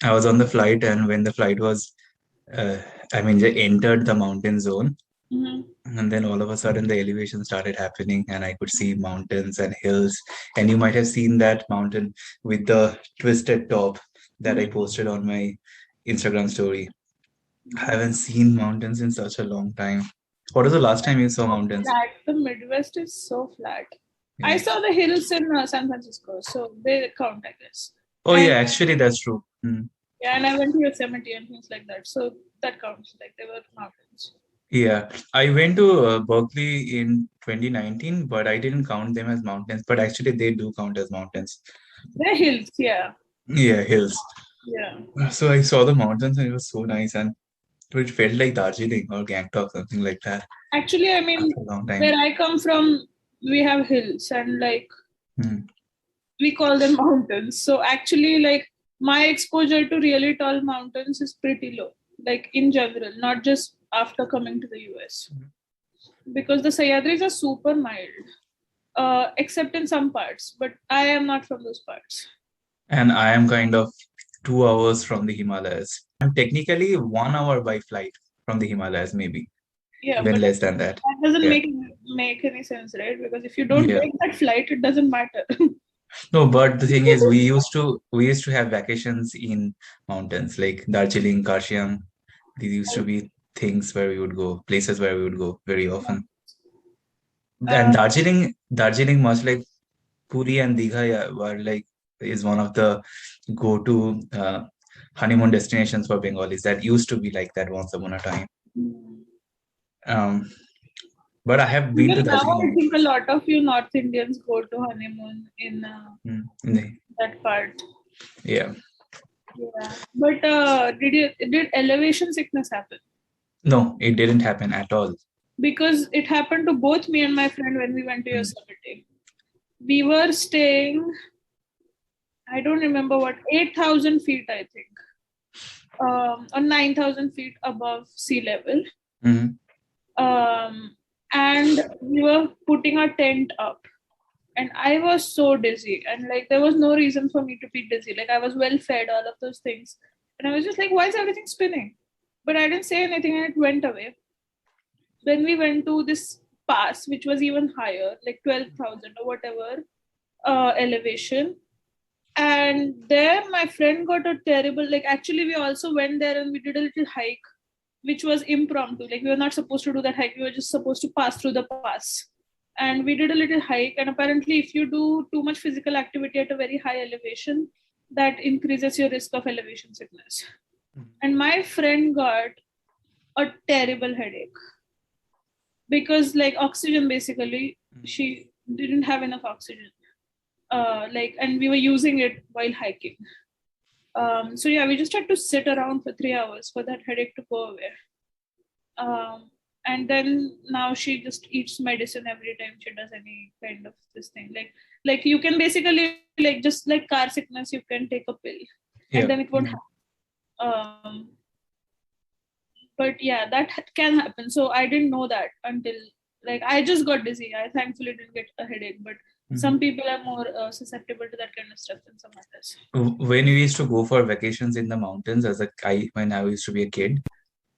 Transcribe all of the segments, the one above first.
I was on the flight, and when the flight was, uh, they entered the mountain zone, Mm-hmm. and then all of a sudden the elevation started happening, and I could see mountains and hills. And you might have seen that mountain with the twisted top that I posted on my Instagram story. I haven't seen mountains in such a long time. What was the last time you saw So mountains? flat. The Midwest is so flat. I Yeah. saw the hills in San Francisco, so they count, I guess. Oh And yeah, actually that's true. Hmm. yeah, and I went to Yosemite and things like that, so that counts. Like they were mountains. Yeah, I went to Berkeley in 2019, but I didn't count them as mountains. But actually, they do count as mountains. They're hills, yeah, Yeah, hills. yeah. So I saw the mountains, and it was so nice, and it felt like Darjeeling or Gangtok, something like that, Actually, I mean, after a long time. where I come from, we have hills, and like Hmm. we call them mountains. So actually, like my exposure to really tall mountains is pretty low, like in general, not just after coming to the US, because the Sahyadris are super mild, except in some parts. But I am not from those parts. And I am kind of 2 hours from the Himalayas. I'm technically 1 hour by flight from the Himalayas, maybe Yeah, even but less than that. that doesn't Yeah, make any sense, right? Because if you don't yeah. take that flight, it doesn't matter. No, but the thing is, we used to have vacations in mountains like Darjeeling, Karshiang. These used to be things where we would go, places where we would go very often. And uh, Darjeeling, much like Puri and Digha, yeah, were like is one of the go-to honeymoon destinations for Bengalis. That used to be like that once upon a time. Um, but I have been to Even now, I Darjeeling. think a lot of you North Indians go to honeymoon in Mm, that part. yeah. Yeah, but did elevation sickness happen? No, it didn't happen at all. Because it happened to both me and my friend when we went to Mm, Yosemite. We were staying, I don't remember what, 8,000 feet, I think, or 9,000 feet above sea level. mhm. And we were putting our tent up. And I was so dizzy. And like, there was no reason for me to be dizzy. Like, I was well fed, all of those things. And I was just like, why is everything spinning? But I didn't say anything and it went away. Then we went to this pass, which was even higher, like 12,000 or whatever elevation. And there, my friend got a terrible, like, actually, we also went there and we did a little hike, which was impromptu. Like, we were not supposed to do that hike, we were just supposed to pass through the pass. And we did a little hike. And apparently, if you do too much physical activity at a very high elevation, that increases your risk of elevation sickness. And my friend got a terrible headache because like oxygen basically she didn't have enough oxygen like and we were using it while hiking. So yeah, we just had to sit around for 3 hours for that headache to go away. And then now she just eats medicine every time she does any kind of this thing, like you can basically like just like car sickness you can take a pill and then Yeah. it won't happen. But yeah, that can happen. So I didn't know that until like I just got dizzy. I thankfully didn't get a headache, but some Mhm. people are more susceptible to that kind of stuff than some others. When we used to go for vacations in the mountains when I used to be a kid,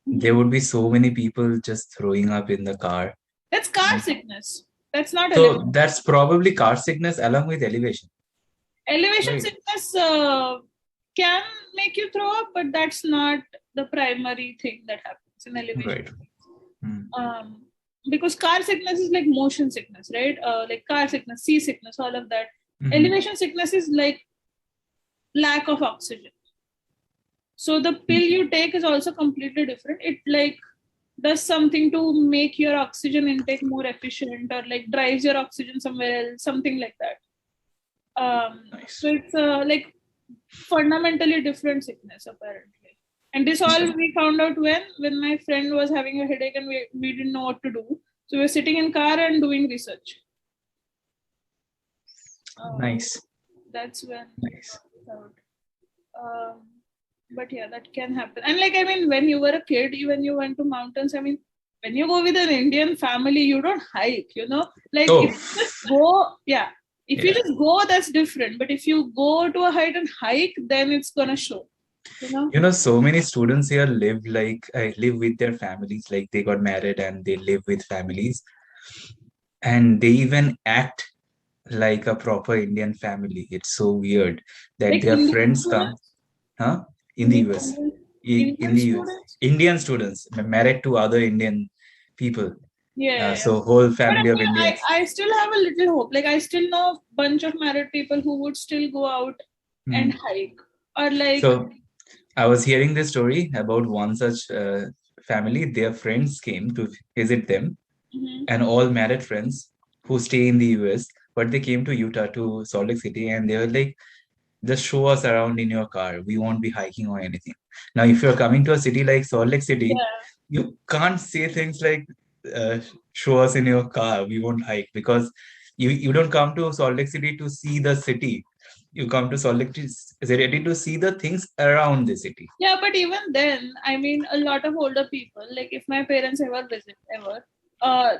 there Mhm. would be so many people just throwing up in the car. That's car sickness. That's not So elevation. that's probably car sickness along with elevation, Elevation right? sickness can make you throw up, but that's not the primary thing that happens in elevation. Right. Mm. Um, because car sickness is like motion sickness, right? Like car sickness, sea sickness, all of that. Mhm. Elevation sickness is like lack of oxygen. So the pill you take is also completely different. It like does something to make your oxygen intake more efficient or like drives your oxygen somewhere else, something like that. So Nice. it's like fundamentally different sickness apparently. And this all Yeah. we found out when my friend was having a headache and we didn't know what to do. So we were sitting in car and doing research. Uh, Nice. that's when Nice. out. Um, but yeah, that can happen. And like I mean, when you were a kid, when you went to mountains, I mean, when you go with an Indian family, you don't hike, you know. Like if Oh, you just go, yeah, if you yeah. just go, that's different. But if you go to a height and hike, then it's gonna show. you know. So many students here live with their families, like they got married and they live with families, and they even act like a proper Indian family. It's so weird that Like their Indian friends come, students, huh? In you the mean US, in Indian the US, students? Indian students married to other Indian people. Yeah, yeah, yeah. So whole But I family of mean, Indians. I still have a little hope. Like I still know a bunch of married people who would still go out and Hmm. hike, or like, So I was hearing this story about one such family. Their friends came to visit them, mhm. and all married friends who stay in the US, but they came to Utah, to Salt Lake City, and they were like, just show us around in your car. We won't be hiking or anything. Now, if you're coming to a city like Salt Lake City, Yeah, you can't say things like, uh, show us in your car. We won't hike, because you don't come to Salt Lake City to see the city. You come to Salt Lake City to see the things around the city. yeah. But even then, I mean, a lot of older people, like if my parents ever visit ever,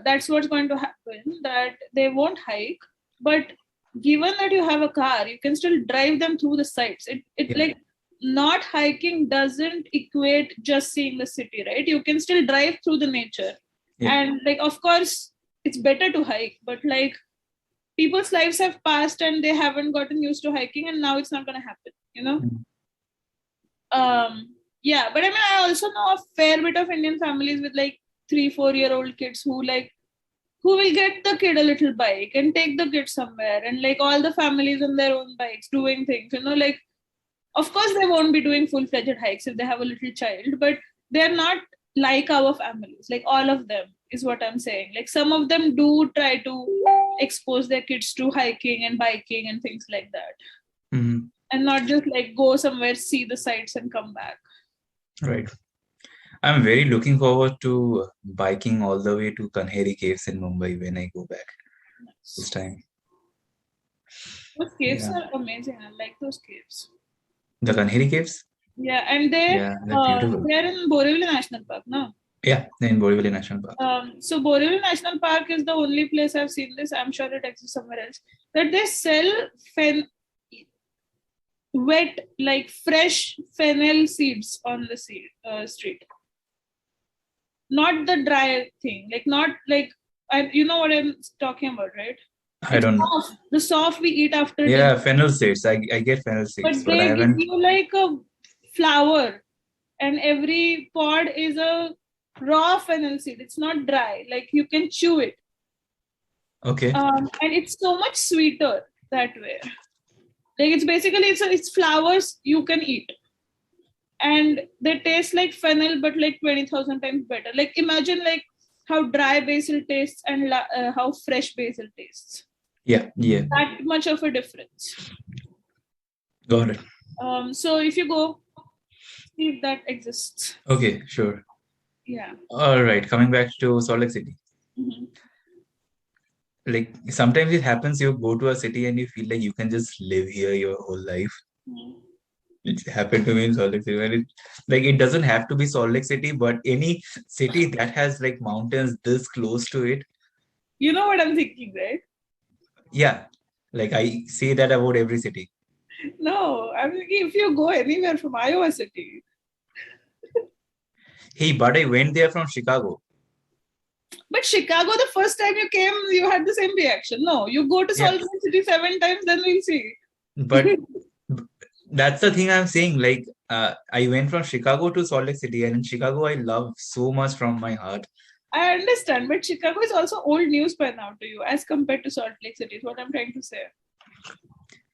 that's what's going to happen. That they won't hike, but given that you have a car, you can still drive them through the sites. It Yeah, like not hiking doesn't equate just seeing the city, right? You can still drive through the nature, yeah. and like of course it's better to hike, but like people's lives have passed and they haven't gotten used to hiking, and now it's not going to happen, you know. Mm. Yeah, but I mean, I also know a fair bit of Indian families with like 3 4 year old kids who will get the kid a little bike and take the kid somewhere, and like all the families on their own bikes doing things, you know. Like of course they won't be doing full-fledged hikes if they have a little child, but they're not like our families, like all of them is what I'm saying. Like some of them do try to expose their kids to hiking and biking and things like that, Mhm. and not just like go somewhere, see the sights and come back. Right. I'm very looking forward to biking all the way to Kanheri Caves in Mumbai when I go back this time. Those caves Yeah. are amazing. I like those caves. The Kanheri Caves? Yeah, and Yeah, they're beautiful. they're in Borivali National Park, no? Yeah, in Borivali National Park. So Borivali National Park is the only place I've seen this. I'm sure it exists somewhere else. That they sell fen wet, like fresh fennel seeds on the street, not the dry thing. Like not like you know what I'm talking about, right? I It's don't know. soft. The soft we eat after dinner, Yeah, fennel seeds. I get fennel seeds, but but I they give haven't. you like a flower, and every pod is a raw fennel seed. It's not dry. Like you can chew it, Okay. and it's so much sweeter that way. Like it's basically it's flowers you can eat, and they taste like fennel, but like 20,000 times better. Like imagine like how dry basil tastes and how fresh basil tastes. Yeah, yeah. That much of a difference. Got it. So if you go, see if that exists. Okay, sure. Yeah. All right, coming back to Salt Lake City. Mm-hmm. Like sometimes it happens you go to a city and you feel like you can just live here your whole life. Mm-hmm. It happened to me in Salt Lake City. Like it doesn't have to be Salt Lake City, but any city that has like mountains this close to it. You know what I'm thinking, right? Yeah. Like I say that about every city. No, I'm thinking if you go anywhere from Iowa City. Hey, but I went there from Chicago. But Chicago, the first time you came, you had the same reaction. No, you go to Yeah. Salt Lake City 7 times, then we'll see. But that's the thing I'm saying. Like I went from Chicago to Salt Lake City, and in Chicago I love so much from my heart. I understand, but Chicago is also old news by now to you as compared to Salt Lake City, is what I'm trying to say.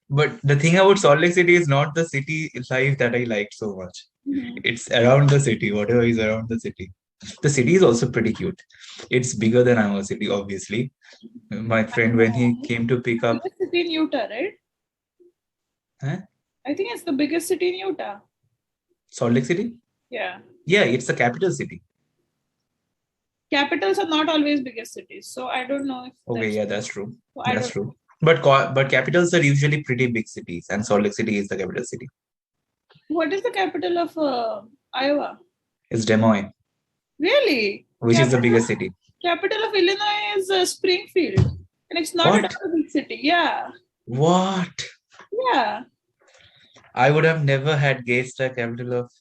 But the thing about Salt Lake City is not the city life that I liked so much. Mm-hmm. It's around the city, whatever is around the city. The city is also pretty cute. It's bigger than our city, obviously. My friend, when he came to pick up, Biggest city in Utah, right? huh? I think it's the biggest city in Utah. Salt Lake City? Yeah. Yeah, it's the capital city. Capitals are not always biggest cities, so I don't know if Okay, that's yeah, that's true. so I That's don't. true. But capitals are usually pretty big cities, and Salt Lake City is the capital city. What is the capital of Iowa? It's Des Moines, Really? which is the biggest city. Capital of Illinois is Springfield, and it's not at What? all a big city. Yeah, What? yeah. I would have never had guessed the capital of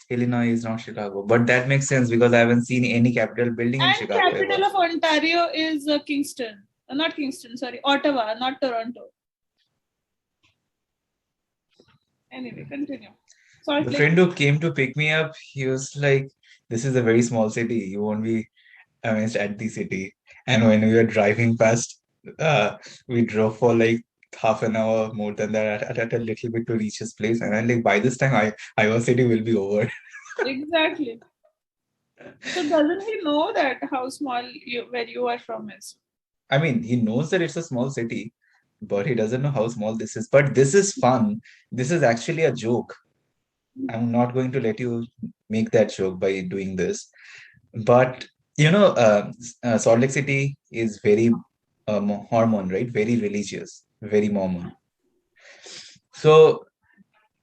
Illinois is not Chicago, but that makes sense because I haven't seen any Capitol building in And Chicago ever. capital of Ontario is Kingston. Not Kingston, sorry, Ottawa, not Toronto. Anyway, continue. Salt The Lake. friend who came to pick me up, he was like, "This is a very small city. You won't be amazed at the city." And when we were driving past, we drove for like half an hour more than that at a little bit to reach his place. And I'm like, by this time, Iowa City will be over. Exactly. So doesn't he know that how small where you are from is? I mean, he knows that it's a small city, but he doesn't know how small this is. But this is fun. This is actually a joke. I'm not going to let you make that joke by doing this. But Salt Lake City is very Mormon, right? Very religious, very Mormon. So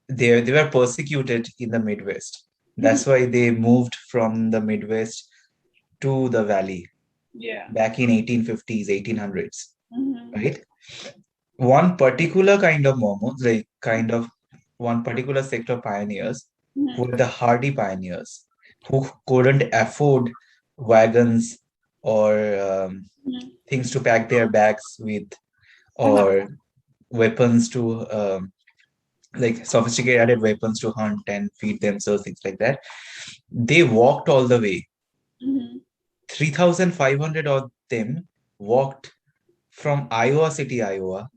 they were persecuted in the Midwest. That's why they moved from the Midwest to the Valley Yeah. back in 1850s, 1800s, Mm-hmm. right? One particular kind of Mormons, like kind of one particular sect of pioneers, who were the hardy pioneers, who couldn't afford wagons or things to pack their bags with, Uh-huh. or weapons to like sophisticated weapons to hunt and feed themselves, things like that. They walked all the way. Mm-hmm. 3,500 of them walked from Iowa City, Iowa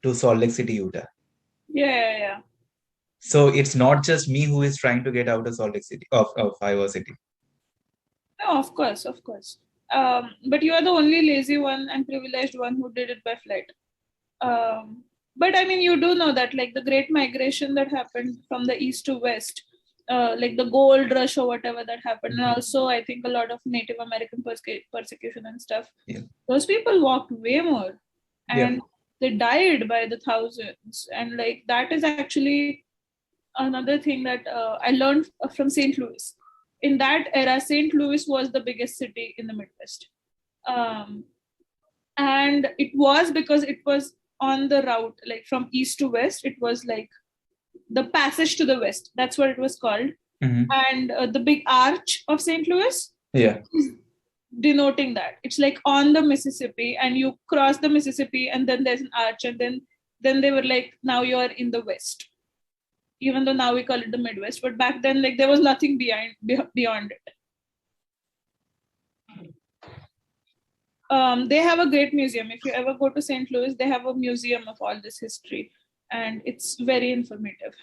to Salt Lake City, Utah. Yeah, yeah, yeah. So it's not just me who is trying to get out of Salt Lake City, of Iowa City. No, of course, of course. But you are the only lazy one and privileged one who did it by flight. But I mean, you do know that like the great migration that happened from the east to west, like the gold rush or whatever that happened, and also I think a lot of Native American persecution and stuff. Yeah. Those people walked way more, Yeah. and they died by the thousands. And like that is actually another thing that I learned from St. Louis. In that era, St. Louis was the biggest city in the Midwest. Um, and it was because it was on the route, like from east to west, it was like the passage to the west. That's what it was called. Mhm. And the big arch of St. Louis Yeah. is denoting that. It's like on the Mississippi, and you cross the Mississippi, and then there's an arch, and then they were like, now you're in the west, even though now we call it the Midwest. But back then, like there was nothing beyond it. They have a great museum. If you ever go to St. Louis, they have a museum of all this history, and it's very informative.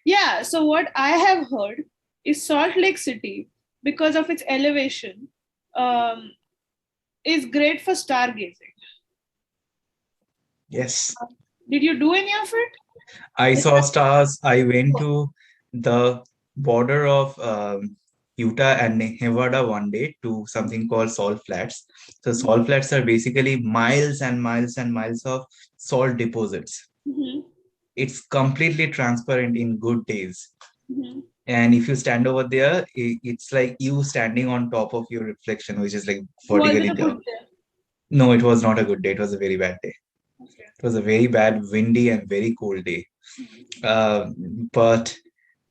Yeah. So what I have heard is Salt Lake City, because of its elevation, um, is great for stargazing. Yes. Did you do any of it? I saw stars. I went to the border of Utah and Nevada one day to something called salt flats. So salt flats are basically miles and miles and miles of salt deposits. Mm-hmm. It's completely transparent in good days. Mm-hmm. And if you stand over there, it's like you standing on top of your reflection, which is like Was it vertically a good down. day? No, it was not a good day. It was a very bad day. Okay. It was a very bad, windy, and very cold day. But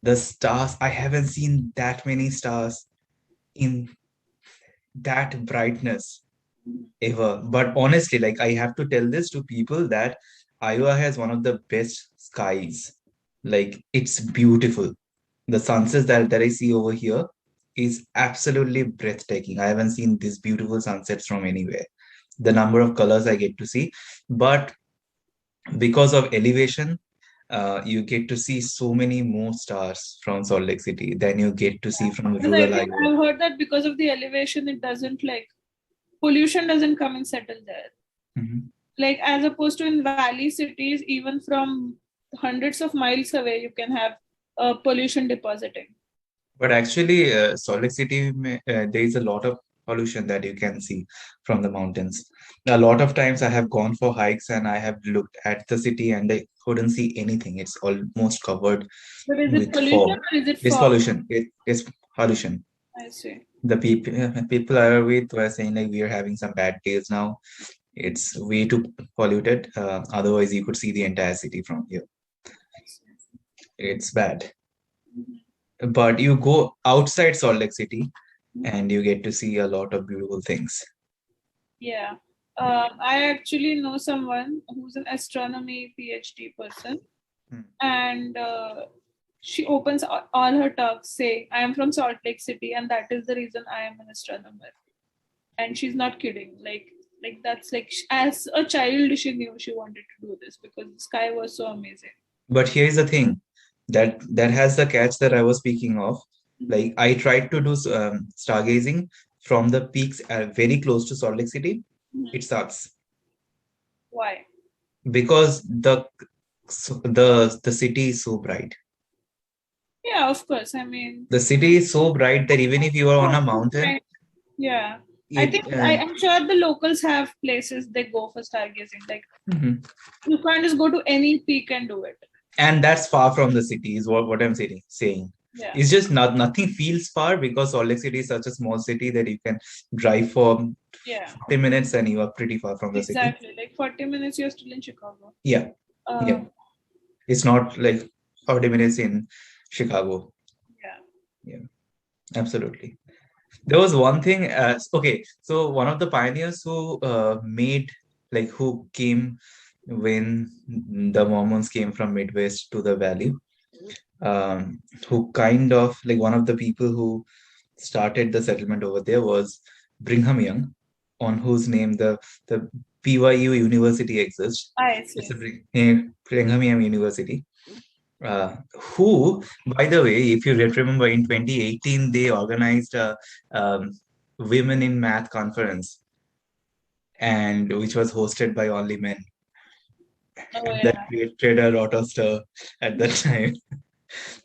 the stars, I haven't seen that many stars in that brightness ever. But honestly, like I have to tell this to people that Iowa has one of the best skies. Like it's beautiful. The sunsets that I see over here is absolutely breathtaking. I haven't seen these beautiful sunsets from anywhere. The number of colors I get to see. But because of elevation, you get to see so many more stars from Salt Lake City than you get to see from Because I rural think Iowa. I've heard that because of the elevation, it doesn't like pollution doesn't come and settle there. Mhm. Like as opposed to in valley cities, even from hundreds of miles away, you can have pollution depositing. But actually, Salt Lake City, there is a lot of pollution that you can see from the mountains. A lot of times I have gone for hikes and I have looked at the city and I couldn't see anything. It's almost covered But is it with pollution fog. or is it It's fog? pollution. It is pollution. I see. The people I were with were saying like we are having some bad days now. It's way too polluted. Otherwise, you could see the entire city from here. It's bad. Mhm. But you go outside Salt Lake City Mhm. and you get to see a lot of beautiful things. Yeah. I actually know someone who's an astronomy PhD person, Hmm. and she opens all her talks saying, "I am from Salt Lake City, and that is the reason I am an astronomer." And she's not kidding. Like that's like as a child, she knew she wanted to do this because the sky was so amazing. But here's the thing that has the catch that I was speaking of. Mhm. Like I tried to do stargazing from the peaks very close to Salt Lake City. It Mhm. sucks Why? because the city is so bright. Yeah, of course. I mean, The city is so bright that even if you are on a mountain, yeah. I it think I'm sure the locals have places they go for stargazing. Like Mhm. you can't just go to any peak and do it. And that's far from the city is what I'm saying. Yeah. It's just nothing feels far because Salt Lake City is such a small city that you can drive for Yeah. 40 minutes and you are pretty far from the city. Exactly. Like 40 minutes, you're still in Chicago. Yeah, yeah. Um. It's not like 40 minutes in Chicago. Yeah. Yeah, absolutely. There was one thing. Okay, so one of the pioneers who who came when the Mormons came from Midwest to the Valley, who kind of like one of the people who started the settlement over there was Brigham Young, on whose name the BYU University exists. I It's a see. Brigham Young University. Who, by the way, if you remember, in 2018 they organized a Women in Math conference, and which was hosted by only men. Oh That yeah. created a lot of stir at that time.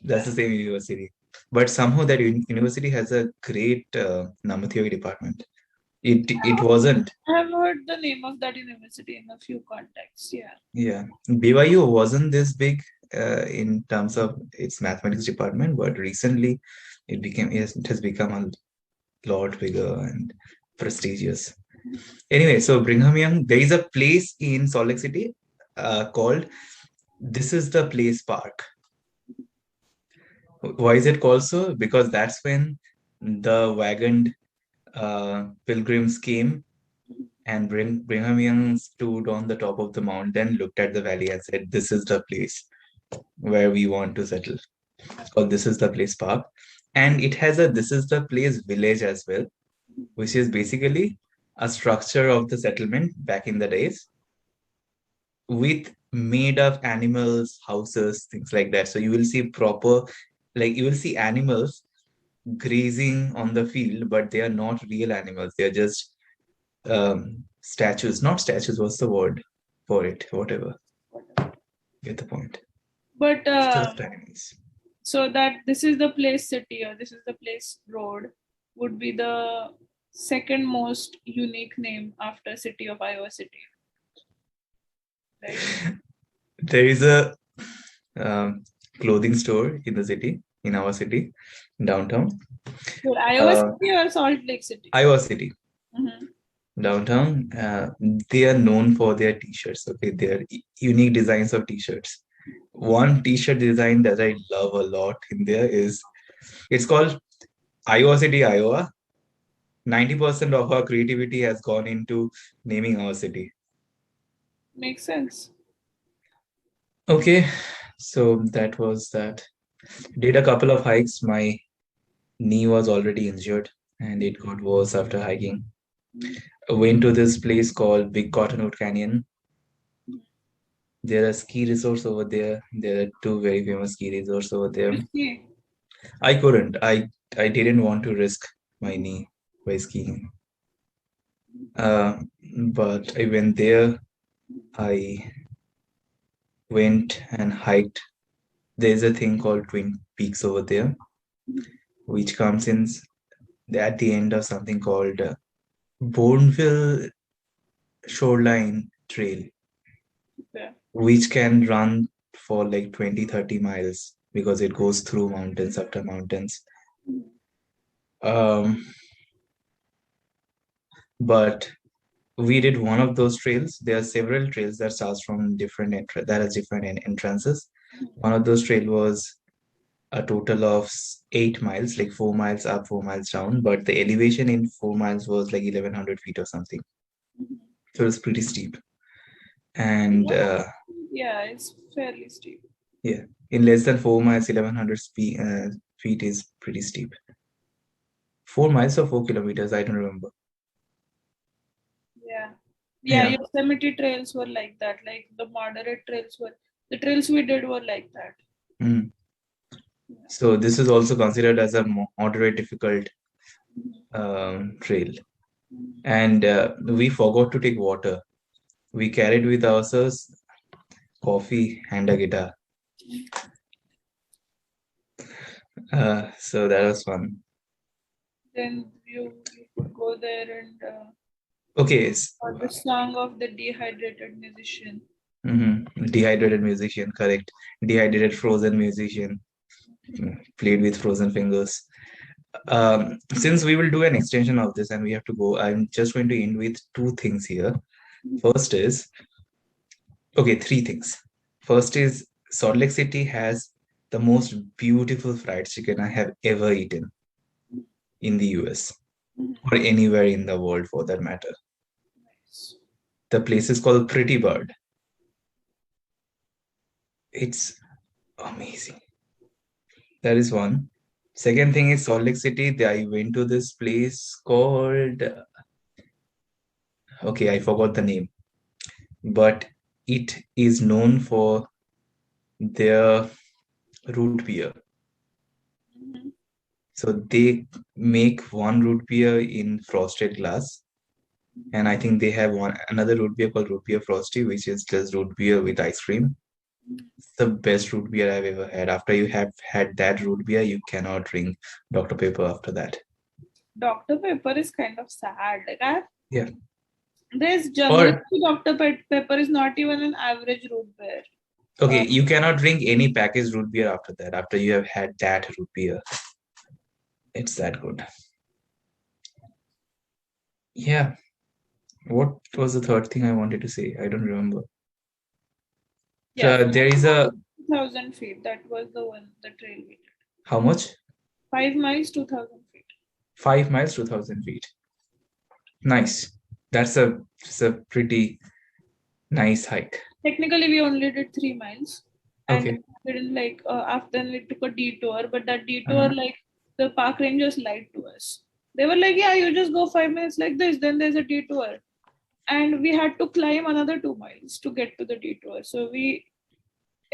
That's Yeah. the same university. But somehow that university has a great number theory department. It wasn't. I have heard the name of that university in a few contexts. Yeah. Yeah. BYU wasn't this big in terms of its mathematics department, but recently it has become a lot bigger and prestigious. Anyway, so Brigham Young, there is a place in Salt Lake City called This is the Place Park. Why is it called so? Because that's when the wagoned pilgrims came and Brigham Young stood on the top of the mountain, looked at the valley, and said, "This is the place where we want to settle." It's called This is the Place Park. And it has a This is the Place village as well, which is basically a structure of the settlement back in the days with made of animals, houses, things like that. So you will see you will see animals grazing on the field, but they are not real animals. They are just statues. Not statues, what's the word for it? Whatever. Get the point. But Stuffed animals. so that this is the place city or this is the place road would be the second most unique name after city of Iowa City, right? There is a um, clothing store in the city, in our city, downtown. So Iowa Uh, City or Salt Lake City? Iowa City, Mm-hmm. downtown. They are known for their t-shirts. Okay, their unique designs of t-shirts. One t-shirt design that I love a lot in there is it's called Iowa City, Iowa. 90% of our creativity has gone into naming our city. Makes sense. Okay, so that was that. Did a couple of hikes. My knee was already injured and it got worse after hiking. Went to this place called Big Cottonwood Canyon. There are ski resorts over there. There are two very famous ski resorts over there. Okay. I couldn't. I didn't want to risk my knee by skiing. Uh, but I went there. I went and hiked. There's a thing called Twin Peaks over there, which comes in at the end of something called Bourneville Shoreline Trail, Okay. which can run for like 20-30 miles because it goes through mountains after mountains. Um, but we did one of those trails. There are several trails that starts from different that has different entrances. One of those trail was a total of 8 miles, like 4 miles up, 4 miles down, but the elevation in 4 miles was like 1100 feet or something. So it was pretty steep. And Yeah, it's fairly steep. yeah, in less than 4 miles, 1100 feet is pretty steep. 4 miles or 4 kilometers, I don't remember. Yeah. Yeah, Yeah. Yosemite trails were like that. Like the moderate trails were, the trails we did were like that. Mm. Yeah. So this is also considered as a moderate difficult trail. And we forgot to take water. We carried with ourselves coffee and a guitar. So that was fun. Then you could go there and Okay. or the song of the dehydrated musician. Dehydrated musician, correct. Dehydrated frozen musician, played with frozen fingers. Since we will do an extension of this and we have to go, I'm just going to end with two things here. First is, okay, three things. First is Salt Lake City has the most beautiful fried chicken I have ever eaten in the US or anywhere in the world for that matter. Nice. The place is called Pretty Bird. It's amazing. That is one. Second thing is Salt Lake City. I went to this place called, okay, I forgot the name, but it is known for their root beer. So they make one root beer in frosted glass, and I think they have another root beer called root beer frosty, which is just root beer with ice cream. It's the best root beer I've ever had. After you have had that root beer, you cannot drink Dr. Pepper after that. Dr. Pepper is kind of sad. Yeah. There's generally Or Dr. Pepper is not even an average root beer. okay, you cannot drink any packaged root beer after that. After you have had that root beer, it's that good. Yeah. What was the third thing I wanted to say? I don't remember. Yeah, There is a 2,000 feet. That was the one, the trail we did. how much? 5 miles, 2,000 feet. 5 miles, 2,000 feet. Nice. It's a pretty nice hike. Technically, we only did 3 miles, and Okay. we didn't like after we took a detour. But that detour, Uh-huh. like the park rangers lied to us. They were like, "Yeah, you just go 5 minutes like this, then there's a detour," and we had to climb another 2 miles to get to the detour. So we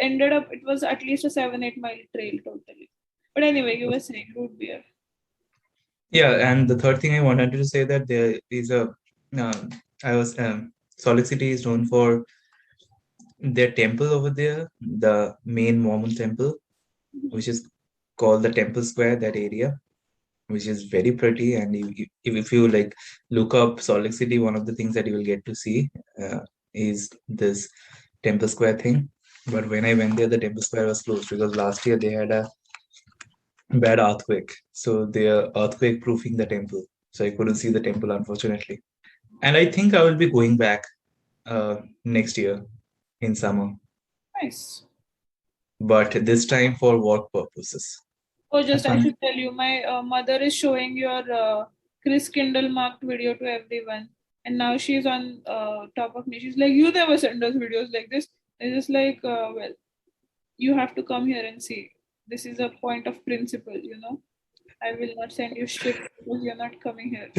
ended up it was at least a 7-8 mile trail totally. But anyway, you were saying root beer. Yeah, and the third thing I wanted to say that there is a I was Salt Lake City is known for their temple over there, the main Mormon temple, which is called the Temple Square, that area, which is very pretty. And if you like look up Salt Lake City, one of the things that you will get to see is this Temple Square thing. But when I went there, the Temple Square was closed because last year they had a bad earthquake. So they are earthquake proofing the temple. So I couldn't see the temple, unfortunately. And I think I will be going back next year in summer, Nice. but this time for work purposes. Oh, Have just I fun. should tell you, my mother is showing your Chris Kindle marked video to everyone, and now she's on top of me. She's like, "You never send us videos like this." It's just like, well, you have to come here and see. This is a point of principle. I will not send you shit because you're not coming here.